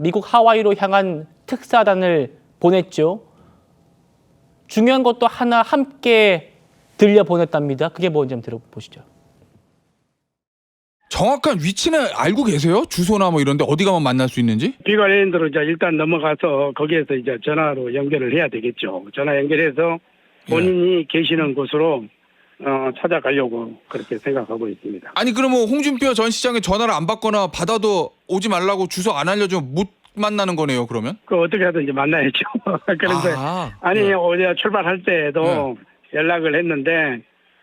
미국 하와이로 향한 특사단을 보냈죠. 중요한 것도 하나 함께 들려보냈답니다. 그게 뭔지 한번 들어보시죠. 정확한 위치는 알고 계세요? 주소나 뭐 이런데 어디 가면 만날 수 있는지? 비관랜드로 이제 일단 넘어가서 거기에서 이제 전화로 연결을 해야 되겠죠. 전화 연결해서 본인이 계시는 곳으로 찾아가려고 그렇게 생각하고 있습니다. 아니 그러면 홍준표 전 시장이 전화를 안 받거나 받아도 오지 말라고 주소 안 알려주면 못 만나는 거네요, 그러면? 그 어떻게 하든 이제 만나야죠. 그런데 네. 어제 출발할 때에도 연락을 했는데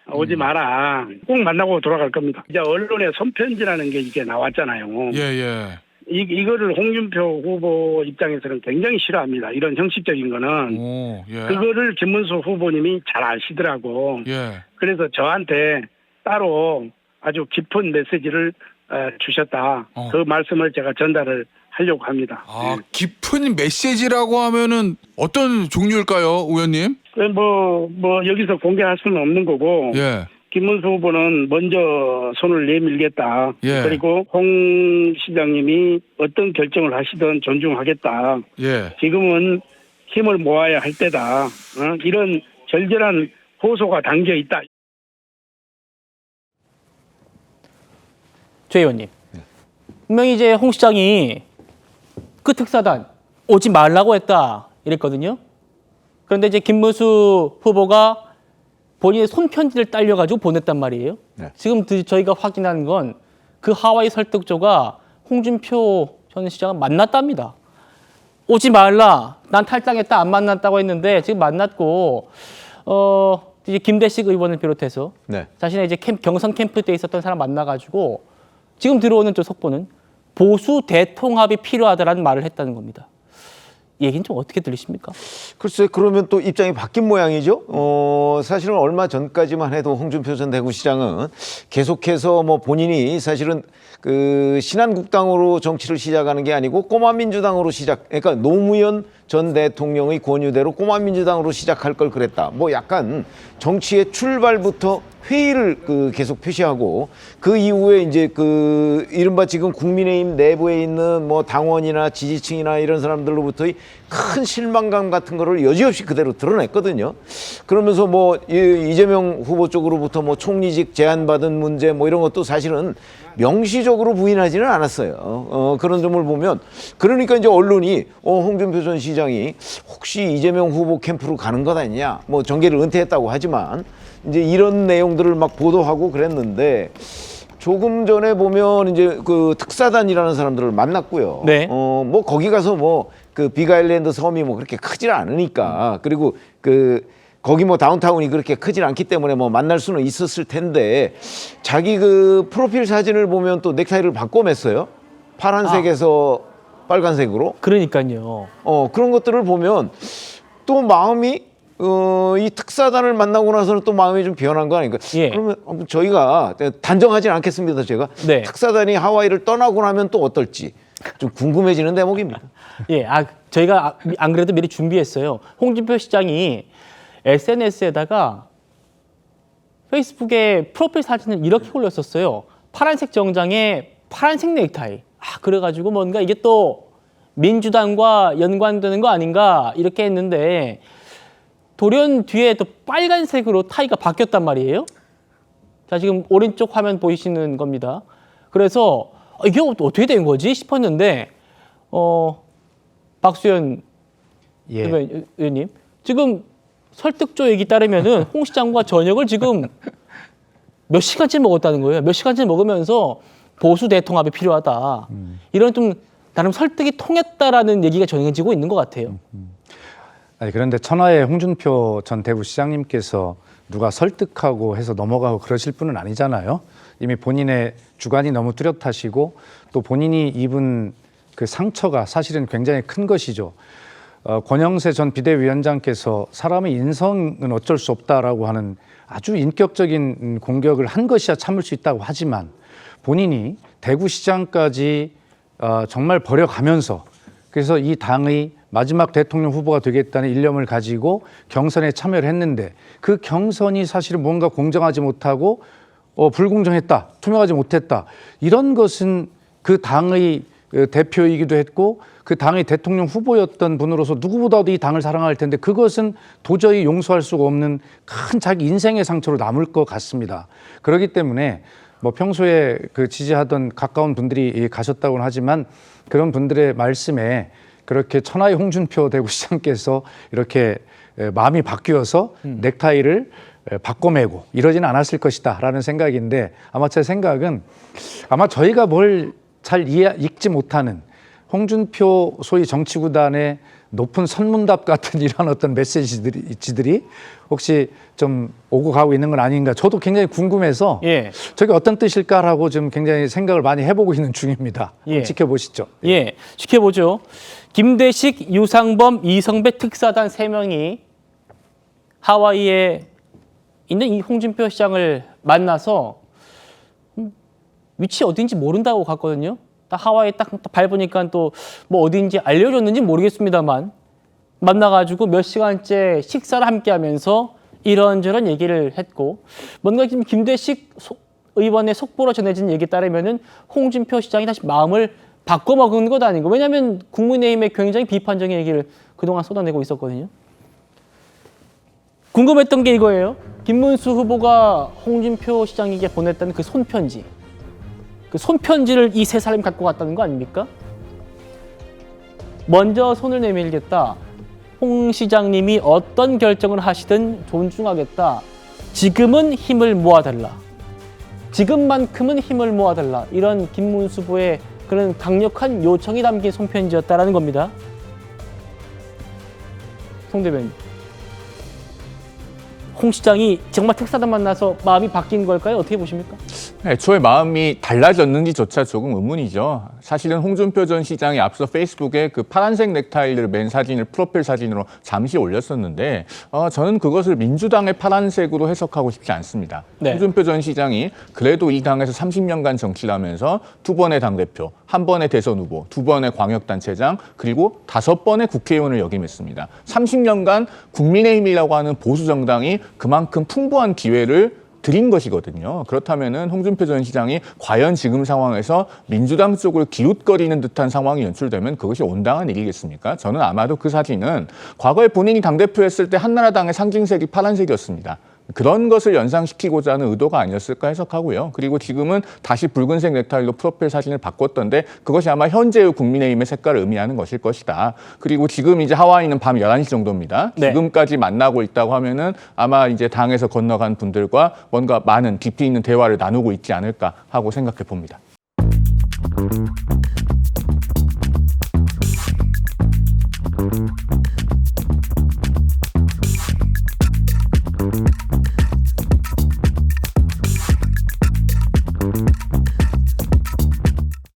오지 마라. 꼭 만나고 돌아갈 겁니다. 이제 언론에 손편지라는 게 이게 나왔잖아요. 예. 이거를 홍준표 후보 입장에서는 굉장히 싫어합니다. 이런 형식적인 거는. 오, 예. 그거를 김문수 후보님이 잘 아시더라고. 예. 그래서 저한테 따로 아주 깊은 메시지를 주셨다. 그 말씀을 제가 전달을 하려고 합니다. 깊은 메시지라고 하면은 어떤 종류일까요, 의원님? 뭐 여기서 공개할 수는 없는 거고. 예. 김문수 후보는 먼저 손을 내밀겠다. 예. 그리고 홍 시장님이 어떤 결정을 하시든 존중하겠다. 예. 지금은 힘을 모아야 할 때다. 이런 절절한 호소가 담겨 있다. 조 의원님, 분명히 이제 홍 시장이 그 특사단 오지 말라고 했다 이랬거든요. 그런데 이제 김문수 후보가 본인의 손편지를 딸려가지고 보냈단 말이에요. 네. 지금 저희가 확인한 건 그 하와이 설득조가 홍준표 전 시장을 만났답니다. 오지 말라, 난 탈당했다, 안 만났다고 했는데 지금 만났고 이제 김대식 의원을 비롯해서 네. 자신의 이제 경선 캠프 때 있었던 사람 만나가지고 지금 들어오는 저 속보는 보수 대통합이 필요하다라는 말을 했다는 겁니다. 이 얘기는 좀 어떻게 들리십니까? 글쎄, 그러면 또 입장이 바뀐 모양이죠. 사실은 얼마 전까지만 해도 홍준표 전 대구시장은 계속해서 뭐 본인이 사실은 그 신한국당으로 정치를 시작하는 게 아니고 꼬마민주당으로 그러니까 노무현 전 대통령의 권유대로 꼬마민주당으로 시작할 걸 그랬다. 뭐 약간 정치의 출발부터 회의를 계속 표시하고 그 이후에 이제 이른바 지금 국민의힘 내부에 있는 뭐 당원이나 지지층이나 이런 사람들로부터의 큰 실망감 같은 거를 여지없이 그대로 드러냈거든요. 그러면서 뭐 이재명 후보 쪽으로부터 뭐 총리직 제안받은 문제 뭐 이런 것도 사실은 명시적으로 부인하지는 않았어요. 그런 점을 보면 그러니까 이제 언론이 홍준표 전 시장이 혹시 이재명 후보 캠프로 가는 것 아니냐, 뭐 정계를 은퇴했다고 하지만 이제 이런 내용들을 막 보도하고 그랬는데 조금 전에 보면 이제 그 특사단이라는 사람들을 만났고요. 네. 뭐 거기 가서 뭐 그 비가일랜드 섬이 뭐 그렇게 크질 않으니까 그리고 거기 뭐 다운타운이 그렇게 크질 않기 때문에 뭐 만날 수는 있었을 텐데 자기 그 프로필 사진을 보면 또 넥타이를 바꿔 맸어요. 파란색에서 빨간색으로. 그러니까요. 그런 것들을 보면 또 마음이 이 특사단을 만나고 나서는 또 마음이 좀 변한 거 아닌가? 예. 그러면 저희가 단정하진 않겠습니다. 제가 네. 특사단이 하와이를 떠나고 나면 또 어떨지 좀 궁금해지는 대목입니다. 예, 저희가 안 그래도 미리 준비했어요. 홍준표 시장이 SNS에다가 페이스북에 프로필 사진을 이렇게 올렸었어요. 파란색 정장에 파란색 넥타이. 그래가지고 뭔가 이게 또 민주당과 연관되는 거 아닌가 이렇게 했는데 돌연 뒤에 또 빨간색으로 타이가 바뀌었단 말이에요. 자, 지금 오른쪽 화면 보이시는 겁니다. 그래서 이게 어떻게 된 거지 싶었는데 박수현 의원님, 지금 설득조 얘기 따르면은 홍 시장과 저녁을 지금 몇 시간째 먹었다는 거예요. 몇 시간째 먹으면서 보수 대통합이 필요하다. 이런 좀 나름 설득이 통했다라는 얘기가 전해지고 있는 것 같아요. 아니, 그런데 천하의 홍준표 전 대구시장님께서 누가 설득하고 해서 넘어가고 그러실 분은 아니잖아요. 이미 본인의 주관이 너무 뚜렷하시고 또 본인이 입은 그 상처가 사실은 굉장히 큰 것이죠. 권영세 전 비대위원장께서 사람의 인성은 어쩔 수 없다라고 하는 아주 인격적인 공격을 한 것이야 참을 수 있다고 하지만 본인이 대구시장까지 정말 버려가면서 그래서 이 당의 마지막 대통령 후보가 되겠다는 일념을 가지고 경선에 참여를 했는데 그 경선이 사실은 뭔가 공정하지 못하고 불공정했다, 투명하지 못했다. 이런 것은 그 당의 대표이기도 했고 그 당의 대통령 후보였던 분으로서 누구보다도 이 당을 사랑할 텐데 그것은 도저히 용서할 수가 없는 큰 자기 인생의 상처로 남을 것 같습니다. 그렇기 때문에 뭐 평소에 그 지지하던 가까운 분들이 가셨다고는 하지만 그런 분들의 말씀에 그렇게 천하의 홍준표 대구시장께서 이렇게 마음이 바뀌어서 넥타이를 바꿔매고 이러지는 않았을 것이다라는 생각인데 아마 제 생각은 아마 저희가 뭘 잘 읽지 못하는 홍준표 소위 정치구단의 높은 선문답 같은 이런 어떤 메시지들이 혹시 좀 오고 가고 있는 건 아닌가 저도 굉장히 궁금해서 예. 저게 어떤 뜻일까라고 좀 굉장히 생각을 많이 해보고 있는 중입니다. 예. 지켜보시죠. 예, 지켜보죠. 김대식, 유상범, 이성배 특사단 3명이 하와이에 있는 이 홍준표 시장을 만나서 위치 어딘지 모른다고 갔거든요. 딱 하와이에 딱 밟으니까 또 뭐 어딘지 알려줬는지 모르겠습니다만 만나가지고 몇 시간째 식사를 함께 하면서 이런저런 얘기를 했고 뭔가 지금 김대식 의원의 속보로 전해진 얘기에 따르면은 홍준표 시장이 다시 마음을 바꿔먹은 것 아닌가. 왜냐하면 국민의힘에 굉장히 비판적인 얘기를 그동안 쏟아내고 있었거든요. 궁금했던 게 이거예요. 김문수 후보가 홍준표 시장에게 보냈다는 그 손편지. 그 손편지를 이 세 사람이 갖고 갔다는 거 아닙니까? 먼저 손을 내밀겠다. 홍 시장님이 어떤 결정을 하시든 존중하겠다. 지금은 힘을 모아달라. 지금만큼은 힘을 모아달라. 이런 김문수 후보의 그런 강력한 요청이 담긴 손편지였다라는 겁니다. 송 대변인. 홍 시장이 정말 특사단 만나서 마음이 바뀐 걸까요? 어떻게 보십니까? 애초에 마음이 달라졌는지조차 조금 의문이죠. 사실은 홍준표 전 시장이 앞서 페이스북에 그 파란색 넥타이를 맨 사진을 프로필 사진으로 잠시 올렸었는데 저는 그것을 민주당의 파란색으로 해석하고 싶지 않습니다. 네. 홍준표 전 시장이 그래도 이 당에서 30년간 정치를 하면서 2번의 당대표, 1번의 대선 후보, 2번의 광역단체장, 그리고 5번의 국회의원을 역임했습니다. 30년간 국민의힘이라고 하는 보수 정당이 그만큼 풍부한 기회를 드린 것이거든요. 그렇다면은 홍준표 전 시장이 과연 지금 상황에서 민주당 쪽을 기웃거리는 듯한 상황이 연출되면 그것이 온당한 일이겠습니까? 저는 아마도 그 사진은 과거에 본인이 당대표였을 때 한나라당의 상징색이 파란색이었습니다. 그런 것을 연상시키고자 하는 의도가 아니었을까 해석하고요. 그리고 지금은 다시 붉은색 넥타이로 프로필 사진을 바꿨던데 그것이 아마 현재의 국민의힘의 색깔을 의미하는 것일 것이다. 그리고 지금 이제 하와이는 밤 11시 정도입니다. 네. 지금까지 만나고 있다고 하면은 아마 이제 당에서 건너간 분들과 뭔가 많은 깊이 있는 대화를 나누고 있지 않을까 하고 생각해 봅니다.